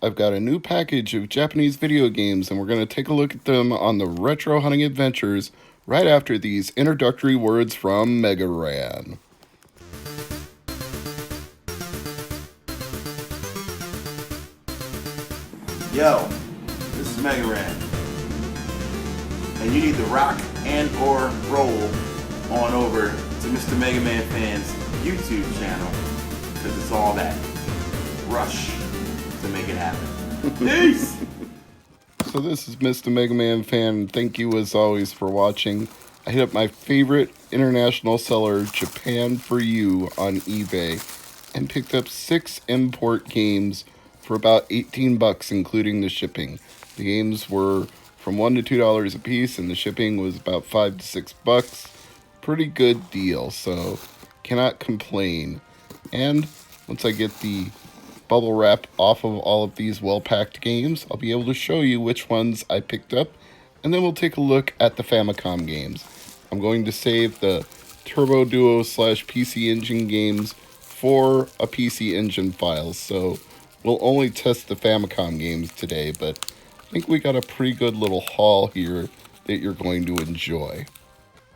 I've got a new package of Japanese video games, and we're going to take a look at them on the Retro Hunting Adventures right after these introductory words from MegaManFan. Yo, this is MegaManFan, and you need to rock and or roll on over to Mr. MegaManFan's YouTube channel, because it's all that rush to make it happen. Peace! So this is Mr. MegaManFan. Thank you as always for watching. I hit up my favorite international seller, Japan for You, on eBay and picked up 6 import games for about 18 bucks, including the shipping. The games were from $1 to $2 a piece, and the shipping was about $5 to $6. Pretty good deal, so cannot complain. And once I get the bubble wrap off of all of these well-packed games, I'll be able to show you which ones I picked up, and then we'll take a look at the Famicom games. I'm going to save the Turbo Duo / PC Engine games for a PC Engine files, so we'll only test the Famicom games today, but I think we got a pretty good little haul here that you're going to enjoy.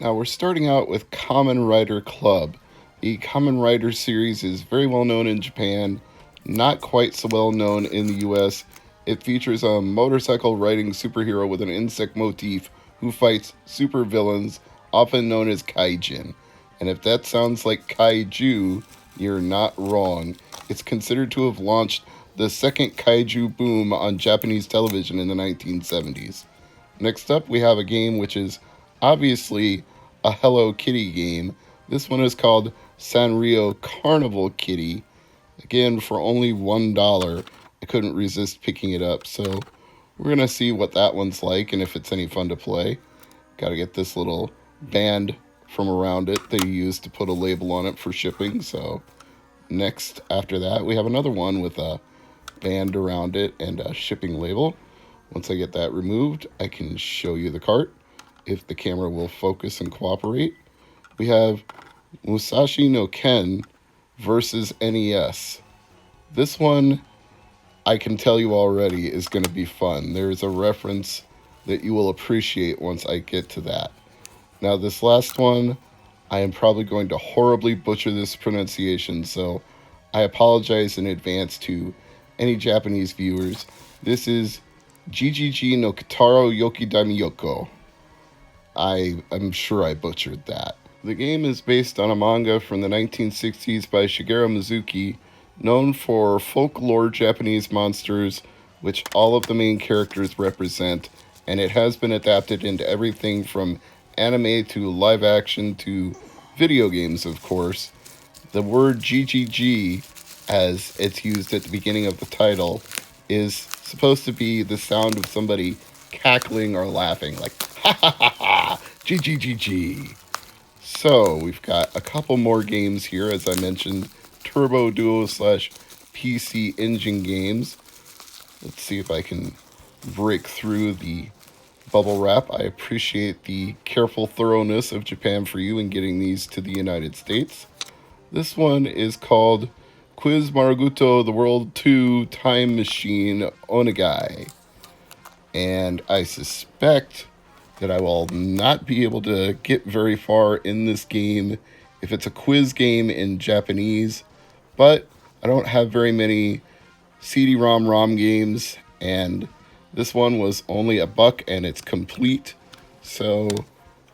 Now we're starting out with Kamen Rider Club. The Kamen Rider series is very well known in Japan, not quite so well known in the US. It features a motorcycle riding superhero with an insect motif who fights supervillains, often known as kaijin. And if that sounds like kaiju, you're not wrong. It's considered to have launched the second kaiju boom on Japanese television in the 1970s. Next up, we have a game which is obviously a Hello Kitty game. This one is called Sanrio Carnival Kitty. Again, for only $1, I couldn't resist picking it up. So we're going to see what that one's like and if it's any fun to play. Got to get this little band from around it that you use to put a label on it for shipping. So next, after that, we have another one with a band around it and a shipping label. Once I get that removed, I can show you the cart if the camera will focus and cooperate. We have Musashi no Ken versus NES. This one, I can tell you already, is going to be fun. There's a reference that you will appreciate once I get to that. Now, this last one, I am probably going to horribly butcher this pronunciation, so I apologize in advance to any Japanese viewers. This is GGG no Kitaro Yoki Daimyoko. I'm sure I butchered that. The game is based on a manga from the 1960s by Shigeru Mizuki, known for folklore Japanese monsters, which all of the main characters represent, and it has been adapted into everything from anime to live action to video games, of course. The word GGG, as it's used at the beginning of the title, is supposed to be the sound of somebody cackling or laughing, like ha ha ha ha, GGGG. So we've got a couple more games here, as I mentioned, Turbo Duo / PC Engine games. Let's see if I can break through the bubble wrap. I appreciate the careful thoroughness of Japan for You in getting these to the United States. This one is called Quiz Maraguto The World 2 Time Machine Onegai. And I suspect that I will not be able to get very far in this game if it's a quiz game in Japanese, but I don't have very many CD-ROM games, and this one was only $1 and it's complete, so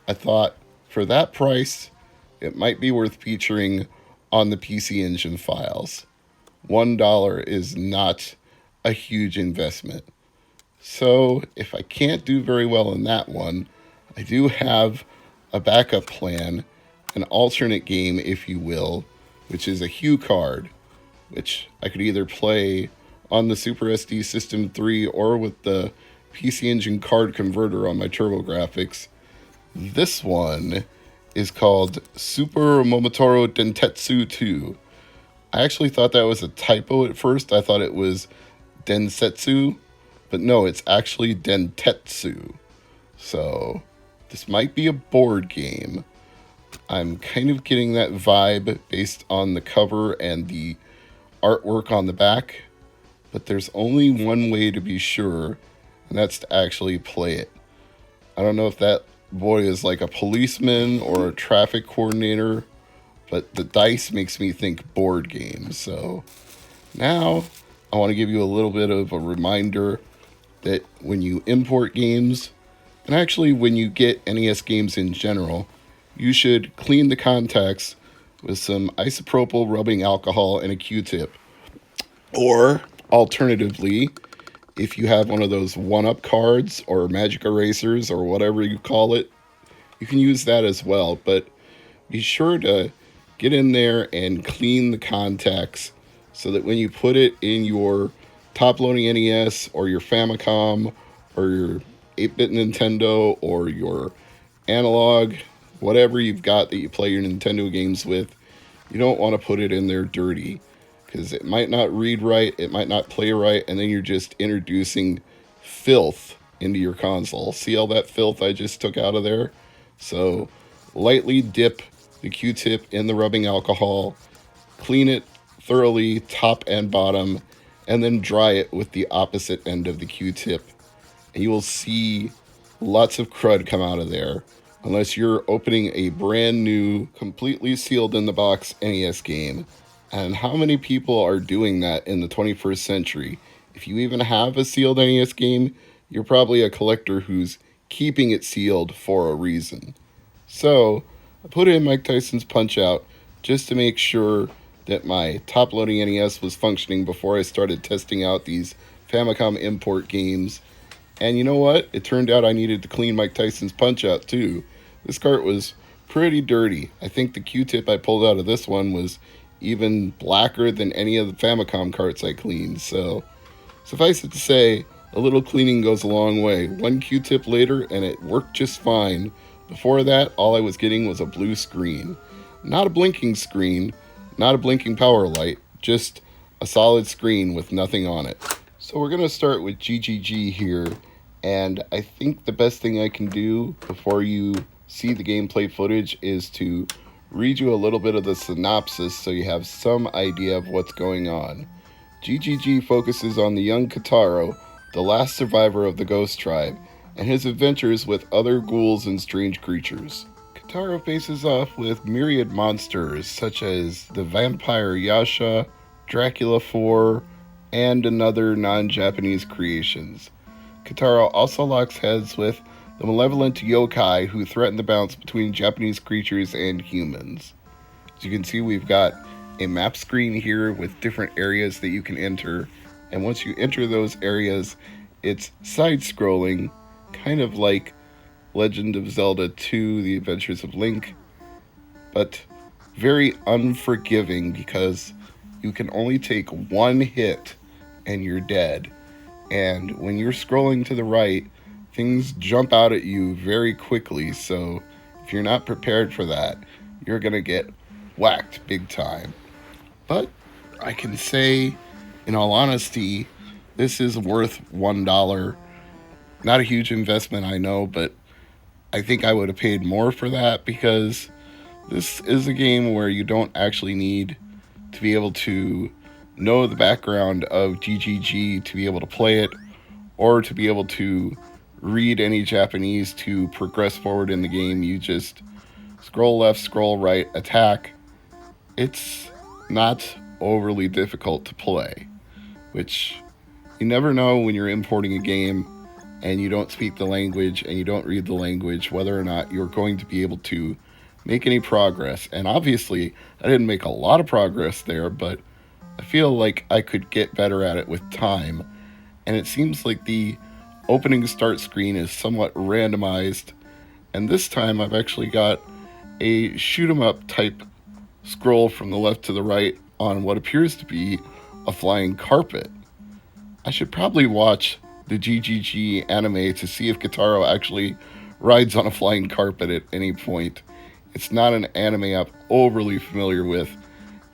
I thought for that price it might be worth featuring on the PC Engine files. $1 is not a huge investment. So if I can't do very well in that one, I do have a backup plan, an alternate game, if you will, which is a Hue card, which I could either play on the Super SD System 3 or with the PC Engine card converter on my TurboGrafx. This one is called Super Momotaro Dentetsu 2. I actually thought that was a typo at first. I thought it was Densetsu, but no, it's actually Dentetsu. So this might be a board game. I'm kind of getting that vibe based on the cover and the artwork on the back. but there's only one way to be sure, and that's to actually play it. I don't know if that boy is like a policeman or a traffic coordinator, but the dice makes me think board games. So now I want to give you a little bit of a reminder that when you import games, and actually when you get NES games in general, you should clean the contacts with some isopropyl rubbing alcohol and a Q-tip. Or alternatively, if you have one of those one-up cards or magic erasers or whatever you call it, you can use that as well. But be sure to get in there and clean the contacts so that when you put it in your top-loading NES or your Famicom or your 8-bit Nintendo or your analog, whatever you've got that you play your Nintendo games with, you don't want to put it in there dirty because it might not read right, it might not play right, and then you're just introducing filth into your console. See all that filth I just took out of there? So lightly dip the Q-tip in the rubbing alcohol, clean it thoroughly top and bottom, and then dry it with the opposite end of the Q-tip. And you will see lots of crud come out of there, unless you're opening a brand new, completely sealed in the box NES game. And how many people are doing that in the 21st century? If you even have a sealed NES game, you're probably a collector who's keeping it sealed for a reason. So I put in Mike Tyson's Punch-Out just to make sure that my top-loading NES was functioning before I started testing out these Famicom import games. And you know what? It turned out I needed to clean Mike Tyson's Punch-Out too. This cart was pretty dirty. I think the Q-tip I pulled out of this one was even blacker than any of the Famicom carts I cleaned. So suffice it to say, a little cleaning goes a long way. One Q-tip later and it worked just fine. Before that, all I was getting was a blue screen. Not a blinking screen, not a blinking power light, just a solid screen with nothing on it. So we're going to start with GGG here, and I think the best thing I can do before you see the gameplay footage is to read you a little bit of the synopsis so you have some idea of what's going on. GGG focuses on the young Kitaro, the last survivor of the Ghost Tribe, and his adventures with other ghouls and strange creatures. Kitaro faces off with myriad monsters such as the vampire Yasha, Dracula 4, and another non-Japanese creations. Kitaro also locks heads with the malevolent yokai who threaten the balance between Japanese creatures and humans. As you can see, we've got a map screen here with different areas that you can enter, and once you enter those areas, it's side-scrolling, kind of like Legend of Zelda 2, The Adventures of Link, but very unforgiving because you can only take one hit and you're dead. And when you're scrolling to the right, things jump out at you very quickly, so if you're not prepared for that, you're going to get whacked big time. But I can say, in all honesty, this is worth $1. Not a huge investment, I know, but I think I would have paid more for that because this is a game where you don't actually need to be able to know the background of GGG to be able to play it, or to be able to read any Japanese to progress forward in the game. You just scroll left, scroll right, attack. It's not overly difficult to play, which you never know when you're importing a game and you don't speak the language and you don't read the language, whether or not you're going to be able to make any progress. And obviously, I didn't make a lot of progress there, but I feel like I could get better at it with time. And it seems like the opening start screen is somewhat randomized, and this time I've actually got a shoot 'em up type scroll from the left to the right on what appears to be a flying carpet. I should probably watch the GGG anime to see if Kitaro actually rides on a flying carpet at any point. It's not an anime I'm overly familiar with.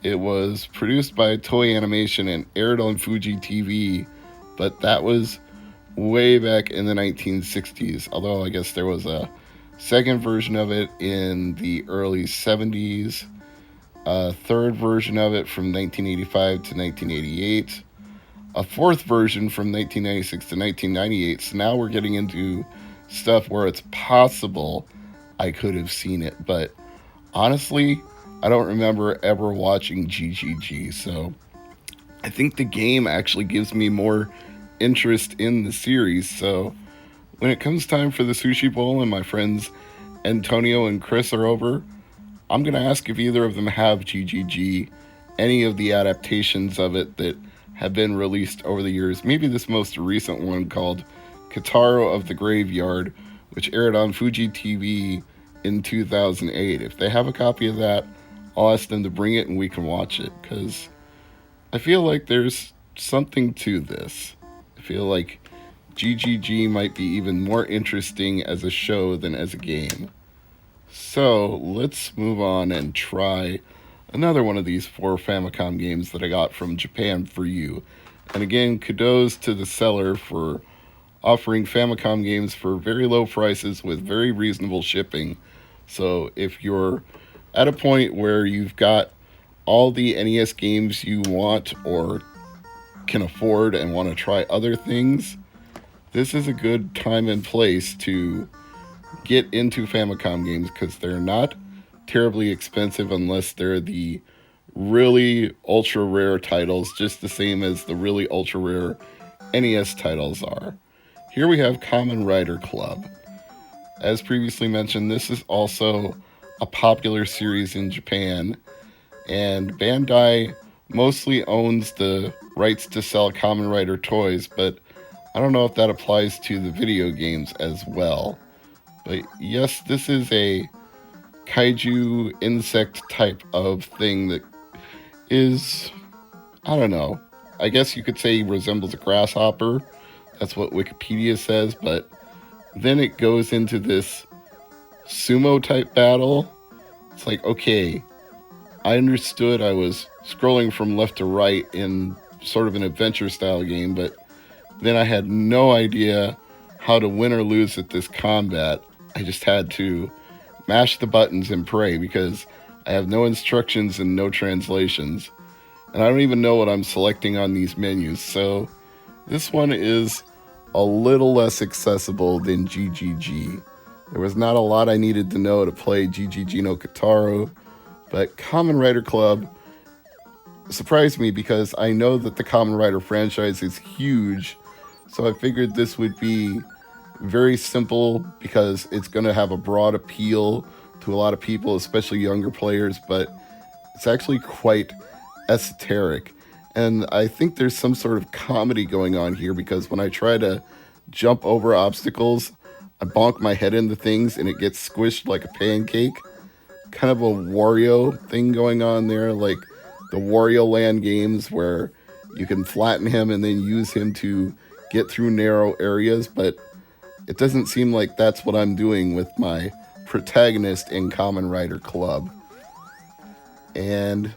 It was produced by Toei Animation and aired on Fuji TV, but that was way back in the 1960s, although I guess there was a second version of it in the early 70s, a third version of it from 1985 to 1988, a fourth version from 1996 to 1998. So now we're getting into stuff where it's possible I could have seen it. But honestly, I don't remember ever watching GGG. So I think the game actually gives me more interest in the series. So when it comes time for the Sushi Bowl and my friends Antonio and Chris are over, I'm going to ask if either of them have GGG, any of the adaptations of it that have been released over the years. Maybe this most recent one called Kataro of the Graveyard, which aired on Fuji TV in 2008. If they have a copy of that, I'll ask them to bring it and we can watch it, because I feel like there's something to this. I feel like GGG might be even more interesting as a show than as a game. So let's move on and try another one of these 4 Famicom games that I got from Japan for You. And again, kudos to the seller for offering Famicom games for very low prices with very reasonable shipping. So if you're at a point where you've got all the NES games you want or can afford and want to try other things, this is a good time and place to get into Famicom games, because they're not terribly expensive unless they're the really ultra rare titles, just the same as the really ultra rare NES titles are. Here we have Kamen Rider Club. As previously mentioned, this is also a popular series in Japan, and Bandai mostly owns the rights to sell Kamen Rider toys, but I don't know if that applies to the video games as well. But yes, this is a kaiju insect type of thing that is, I don't know, I guess you could say resembles a grasshopper. That's what Wikipedia says, but then it goes into this sumo type battle. It's like, okay, I understood I was scrolling from left to right in sort of an adventure style game, but then I had no idea how to win or lose at this combat. I just had to mash the buttons and pray, because I have no instructions and no translations. And I don't even know what I'm selecting on these menus. So this one is a little less accessible than GGG. There was not a lot I needed to know to play GGG no Kataro, but Kamen Rider Club surprised me because I know that the Kamen Rider franchise is huge. So I figured this would be very simple because it's going to have a broad appeal to a lot of people, especially younger players, but it's actually quite esoteric. And I think there's some sort of comedy going on here, because when I try to jump over obstacles, I bonk my head into things and it gets squished like a pancake. Kind of a Wario thing going on there, like the Wario Land games where you can flatten him and then use him to get through narrow areas, but it doesn't seem like that's what I'm doing with my protagonist in Kamen Rider Club. And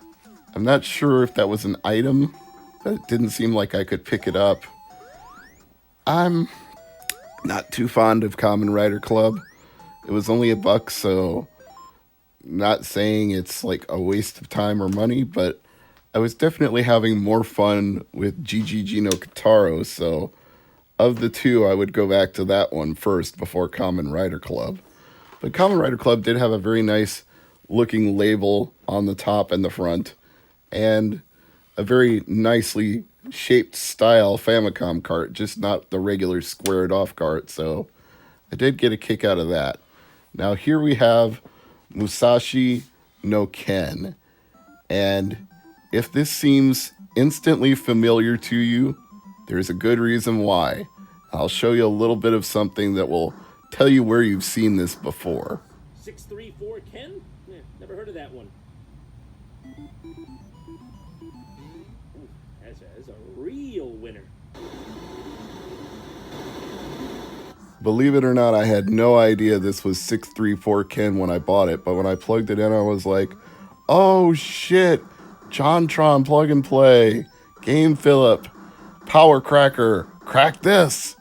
I'm not sure if that was an item, but it didn't seem like I could pick it up. I'm not too fond of Kamen Rider Club. It was only $1, so not saying it's like a waste of time or money, but I was definitely having more fun with GGG no Kataro, so of the two, I would go back to that one first before Kamen Rider Club. But Kamen Rider Club did have a very nice looking label on the top and the front, and a very nicely shaped style Famicom cart, just not the regular squared off cart, so I did get a kick out of that. Now here we have Musashi no Ken, and if this seems instantly familiar to you, there's a good reason why. I'll show you a little bit of something that will tell you where you've seen this before. 634 Ken? Never heard of that one. Ooh, that's a real winner. Believe it or not, I had no idea this was 634 Ken when I bought it, but when I plugged it in, I was like, oh shit, JonTron plug and play, Game Phillip, Power Cracker, crack this.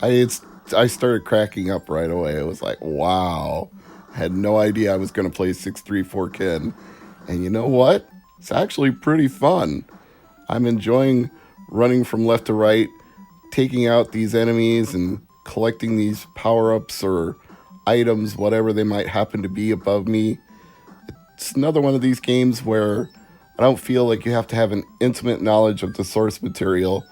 I started cracking up right away. It was like, wow. I had no idea I was going to play 634 Ken. And you know what? It's actually pretty fun. I'm enjoying running from left to right, taking out these enemies and collecting these power-ups or items, whatever they might happen to be above me. It's another one of these games where I don't feel like you have to have an intimate knowledge of the source material,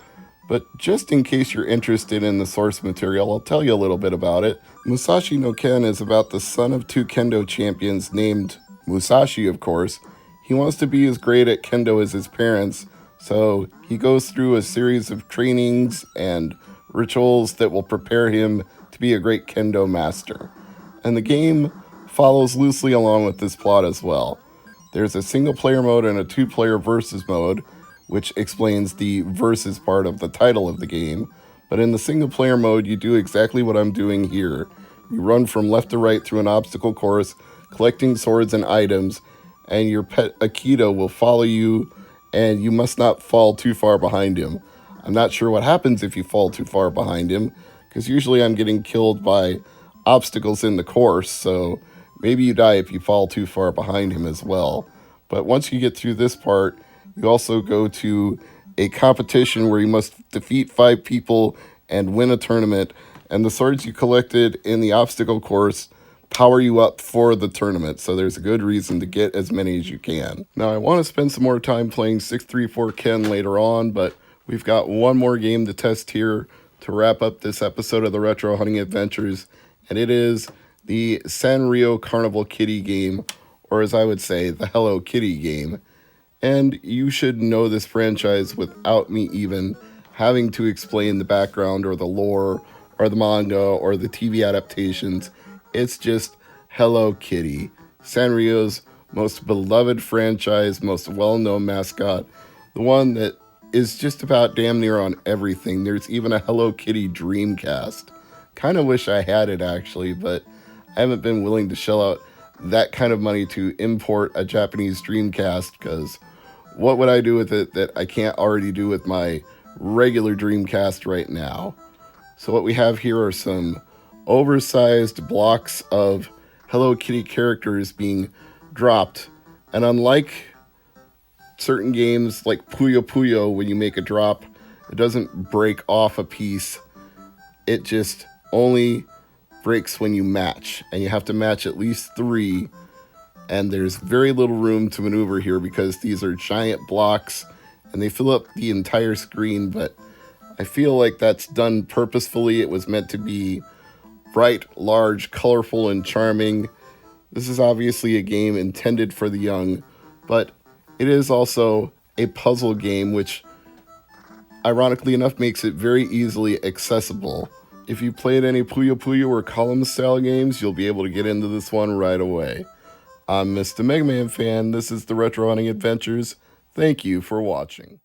but just in case you're interested in the source material, I'll tell you a little bit about it. Musashi no Ken is about the son of two kendo champions named Musashi, of course. He wants to be as great at kendo as his parents, so he goes through a series of trainings and rituals that will prepare him to be a great kendo master. And the game follows loosely along with this plot as well. There's a single player mode and a two-player versus mode, which explains the versus part of the title of the game. But in the single player mode, you do exactly what I'm doing here. You run from left to right through an obstacle course, collecting swords and items, and your pet Akito will follow you, and you must not fall too far behind him. I'm not sure what happens if you fall too far behind him, because usually I'm getting killed by obstacles in the course, so maybe you die if you fall too far behind him as well. But once you get through this part, you also go to a competition where you must defeat 5 people and win a tournament, and the swords you collected in the obstacle course power you up for the tournament, so there's a good reason to get as many as you can. Now, I want to spend some more time playing 634 Ken later on, but we've got one more game to test here to wrap up this episode of the Retro Hunting Adventures, and it is the Sanrio Carnival Kitty game, or as I would say, the Hello Kitty game. And you should know this franchise without me even having to explain the background or the lore or the manga or the TV adaptations. It's just Hello Kitty, Sanrio's most beloved franchise, most well-known mascot, the one that is just about damn near on everything. There's even a Hello Kitty Dreamcast. Kind of wish I had it actually, but I haven't been willing to shell out that kind of money to import a Japanese Dreamcast, because what would I do with it that I can't already do with my regular Dreamcast right now? So what we have here are some oversized blocks of Hello Kitty characters being dropped, and unlike certain games like Puyo Puyo, when you make a drop, it doesn't break off a piece. It just only breaks when you match, and you have to match at least 3, and there's very little room to maneuver here because these are giant blocks and they fill up the entire screen, but I feel like that's done purposefully. It was meant to be bright, large, colorful, and charming. This is obviously a game intended for the young, but it is also a puzzle game, which ironically enough makes it very easily accessible. If you played any Puyo Puyo or column style games, you'll be able to get into this one right away. I'm Mr. MegaManFan. This is the Retro Hunting Adventures. Thank you for watching.